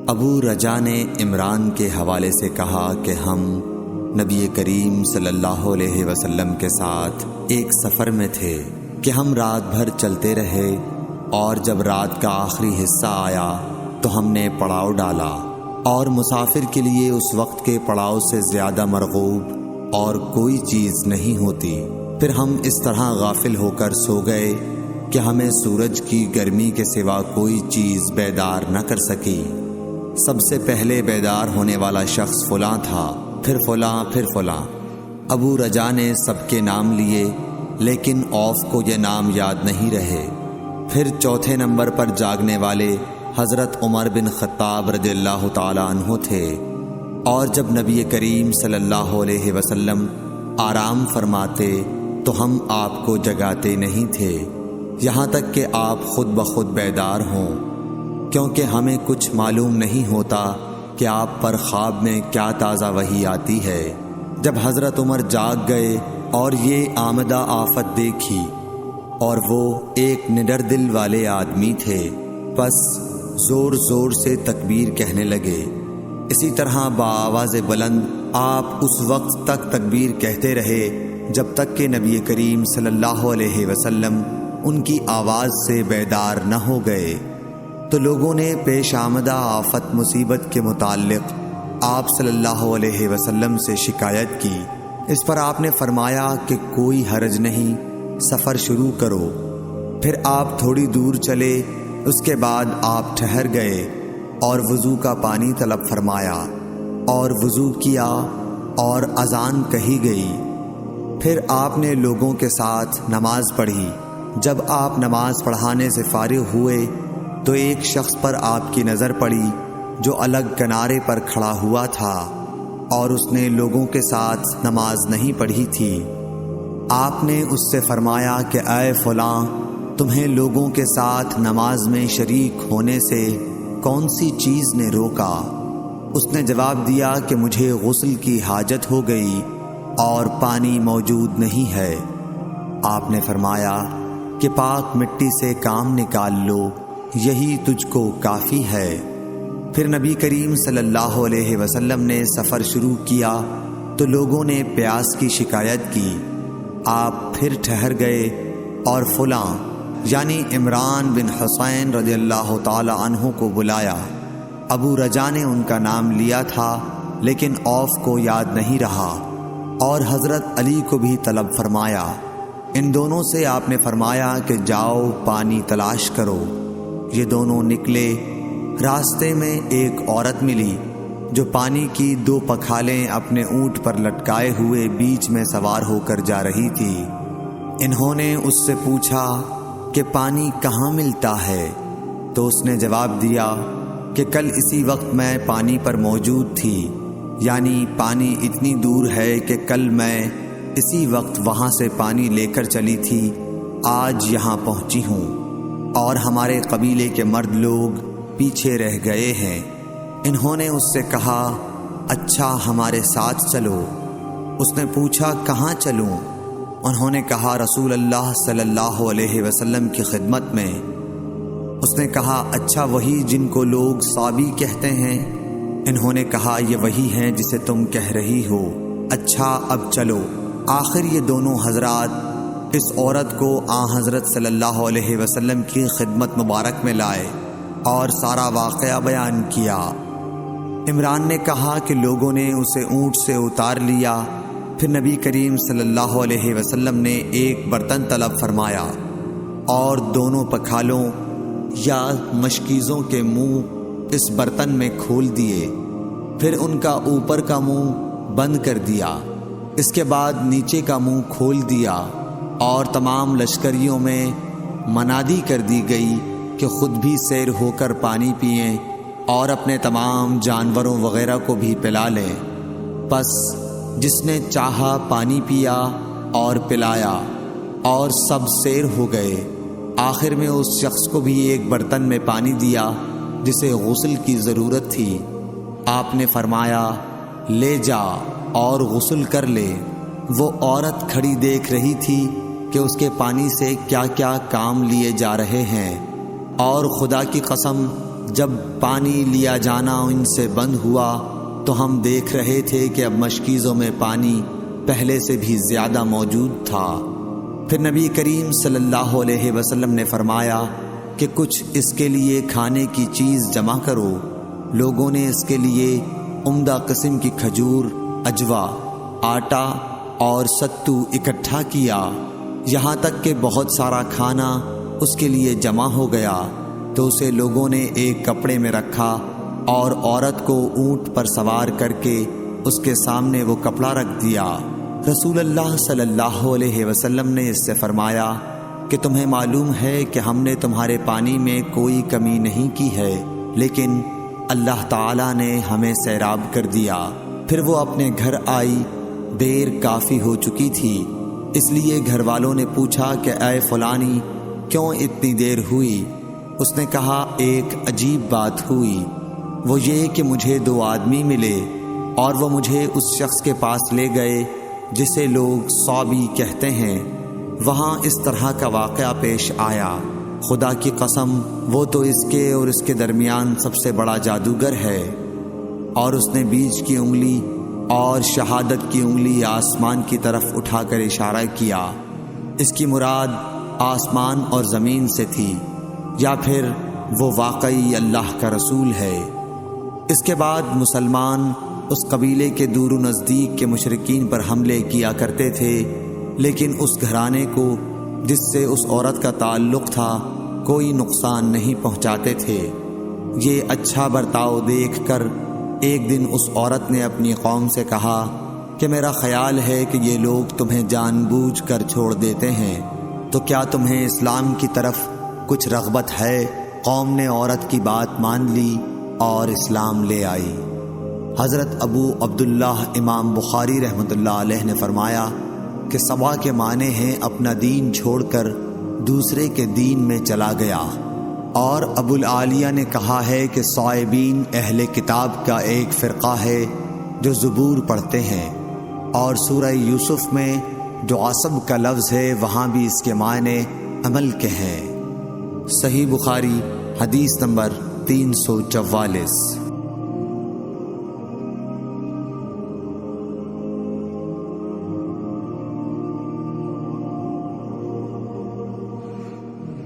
ابو رجا نے عمران کے حوالے سے کہا کہ ہم نبی کریم صلی اللہ علیہ وسلم کے ساتھ ایک سفر میں تھے کہ ہم رات بھر چلتے رہے، اور جب رات کا آخری حصہ آیا تو ہم نے پڑاؤ ڈالا، اور مسافر کے لیے اس وقت کے پڑاؤ سے زیادہ مرغوب اور کوئی چیز نہیں ہوتی۔ پھر ہم اس طرح غافل ہو کر سو گئے کہ ہمیں سورج کی گرمی کے سوا کوئی چیز بیدار نہ کر سکی۔ سب سے پہلے بیدار ہونے والا شخص فلاں تھا، پھر فلاں، پھر فلاں۔ ابو رجا نے سب کے نام لیے، لیکن اوف کو یہ نام یاد نہیں رہے۔ پھر چوتھے نمبر پر جاگنے والے حضرت عمر بن خطاب رضی اللہ تعالی عنہ تھے، اور جب نبی کریم صلی اللہ علیہ وسلم آرام فرماتے تو ہم آپ کو جگاتے نہیں تھے، یہاں تک کہ آپ خود بخود بیدار ہوں، کیونکہ ہمیں کچھ معلوم نہیں ہوتا کہ آپ پر خواب میں کیا تازہ وحی آتی ہے۔ جب حضرت عمر جاگ گئے اور یہ آمدہ آفت دیکھی، اور وہ ایک نڈر دل والے آدمی تھے، پس زور زور سے تکبیر کہنے لگے۔ اسی طرح بآواز بلند آپ اس وقت تک تکبیر کہتے رہے جب تک کہ نبی کریم صلی اللہ علیہ وسلم ان کی آواز سے بیدار نہ ہو گئے۔ تو لوگوں نے پیش آمدہ آفت مصیبت کے متعلق آپ صلی اللہ علیہ وسلم سے شکایت کی۔ اس پر آپ نے فرمایا کہ کوئی حرج نہیں، سفر شروع کرو۔ پھر آپ تھوڑی دور چلے، اس کے بعد آپ ٹھہر گئے اور وضو کا پانی طلب فرمایا، اور وضو کیا اور اذان کہی گئی۔ پھر آپ نے لوگوں کے ساتھ نماز پڑھی۔ جب آپ نماز پڑھانے سے فارغ ہوئے تو ایک شخص پر آپ کی نظر پڑی جو الگ کنارے پر کھڑا ہوا تھا، اور اس نے لوگوں کے ساتھ نماز نہیں پڑھی تھی۔ آپ نے اس سے فرمایا کہ اے فلاں، تمہیں لوگوں کے ساتھ نماز میں شریک ہونے سے کون سی چیز نے روکا؟ اس نے جواب دیا کہ مجھے غسل کی حاجت ہو گئی اور پانی موجود نہیں ہے۔ آپ نے فرمایا کہ پاک مٹی سے کام نکال لو، یہی تجھ کو کافی ہے۔ پھر نبی کریم صلی اللہ علیہ وسلم نے سفر شروع کیا تو لوگوں نے پیاس کی شکایت کی۔ آپ پھر ٹھہر گئے اور فلاں یعنی عمران بن حسین رضی اللہ تعالی عنہ کو بلایا۔ ابو رجا نے ان کا نام لیا تھا، لیکن اوف کو یاد نہیں رہا، اور حضرت علی کو بھی طلب فرمایا۔ ان دونوں سے آپ نے فرمایا کہ جاؤ پانی تلاش کرو۔ یہ دونوں نکلے۔ راستے میں ایک عورت ملی جو پانی کی 2 پکھالیں اپنے اونٹ پر لٹکائے ہوئے بیچ میں سوار ہو کر جا رہی تھی۔ انہوں نے اس سے پوچھا کہ پانی کہاں ملتا ہے؟ تو اس نے جواب دیا کہ کل اسی وقت میں پانی پر موجود تھی، یعنی پانی اتنی دور ہے کہ کل میں اسی وقت وہاں سے پانی لے کر چلی تھی، آج یہاں پہنچی ہوں، اور ہمارے قبیلے کے مرد لوگ پیچھے رہ گئے ہیں۔ انہوں نے اس سے کہا اچھا ہمارے ساتھ چلو۔ اس نے پوچھا کہاں چلوں؟ انہوں نے کہا رسول اللہ صلی اللہ علیہ وسلم کی خدمت میں۔ اس نے کہا اچھا وہی جن کو لوگ صابی کہتے ہیں؟ انہوں نے کہا یہ وہی ہیں جسے تم کہہ رہی ہو۔ اچھا اب چلو۔ آخر یہ دونوں حضرات اس عورت کو حضرت صلی اللہ علیہ وسلم کی خدمت مبارک میں لائے اور سارا واقعہ بیان کیا۔ عمران نے کہا کہ لوگوں نے اسے اونٹ سے اتار لیا۔ پھر نبی کریم صلی اللہ علیہ وسلم نے ایک برتن طلب فرمایا اور دونوں پکھالوں یا مشکیزوں کے منہ اس برتن میں کھول دیے، پھر ان کا اوپر کا منہ بند کر دیا، اس کے بعد نیچے کا منہ کھول دیا، اور تمام لشکریوں میں منادی کر دی گئی کہ خود بھی سیر ہو کر پانی پئیں اور اپنے تمام جانوروں وغیرہ کو بھی پلا لیں۔ پس جس نے چاہا پانی پیا اور پلایا، اور سب سیر ہو گئے۔ آخر میں اس شخص کو بھی ایک برتن میں پانی دیا جسے غسل کی ضرورت تھی۔ آپ نے فرمایا لے جا اور غسل کر لے۔ وہ عورت کھڑی دیکھ رہی تھی کہ اس کے پانی سے کیا کیا کام لیے جا رہے ہیں، اور خدا کی قسم جب پانی لیا جانا ان سے بند ہوا تو ہم دیکھ رہے تھے کہ اب مشکیزوں میں پانی پہلے سے بھی زیادہ موجود تھا۔ پھر نبی کریم صلی اللہ علیہ وسلم نے فرمایا کہ کچھ اس کے لیے کھانے کی چیز جمع کرو۔ لوگوں نے اس کے لیے عمدہ قسم کی کھجور، اجوا، آٹا اور ستو اکٹھا کیا، یہاں تک کہ بہت سارا کھانا اس کے لیے جمع ہو گیا تو اسے لوگوں نے ایک کپڑے میں رکھا اور عورت کو اونٹ پر سوار کر کے اس کے سامنے وہ کپڑا رکھ دیا۔ رسول اللہ صلی اللہ علیہ وسلم نے اس سے فرمایا کہ تمہیں معلوم ہے کہ ہم نے تمہارے پانی میں کوئی کمی نہیں کی ہے، لیکن اللہ تعالیٰ نے ہمیں سیراب کر دیا۔ پھر وہ اپنے گھر آئی، دیر کافی ہو چکی تھی، اس لیے گھر والوں نے پوچھا کہ اے فلانی کیوں اتنی دیر ہوئی؟ اس نے کہا ایک عجیب بات ہوئی، وہ یہ کہ مجھے 2 آدمی ملے اور وہ مجھے اس شخص کے پاس لے گئے جسے لوگ صابی کہتے ہیں۔ وہاں اس طرح کا واقعہ پیش آیا، خدا کی قسم وہ تو اس کے اور اس کے درمیان سب سے بڑا جادوگر ہے۔ اور اس نے بیچ کی انگلی اور شہادت کی انگلی آسمان کی طرف اٹھا کر اشارہ کیا۔ اس کی مراد آسمان اور زمین سے تھی، یا پھر وہ واقعی اللہ کا رسول ہے۔ اس کے بعد مسلمان اس قبیلے کے دور و نزدیک کے مشرکین پر حملے کیا کرتے تھے، لیکن اس گھرانے کو جس سے اس عورت کا تعلق تھا کوئی نقصان نہیں پہنچاتے تھے۔ یہ اچھا برتاؤ دیکھ کر ایک دن اس عورت نے اپنی قوم سے کہا کہ میرا خیال ہے کہ یہ لوگ تمہیں جان بوجھ کر چھوڑ دیتے ہیں، تو کیا تمہیں اسلام کی طرف کچھ رغبت ہے؟ قوم نے عورت کی بات مان لی اور اسلام لے آئی۔ حضرت ابو عبداللہ امام بخاری رحمۃ اللہ علیہ نے فرمایا کہ سبا کے معنی ہیں اپنا دین چھوڑ کر دوسرے کے دین میں چلا گیا، اور ابو العالیہ نے کہا ہے کہ صائبین اہل کتاب کا ایک فرقہ ہے جو زبور پڑھتے ہیں، اور سورہ یوسف میں جو عصب کا لفظ ہے وہاں بھی اس کے معنی عمل کے ہیں۔ صحیح بخاری حدیث نمبر 344۔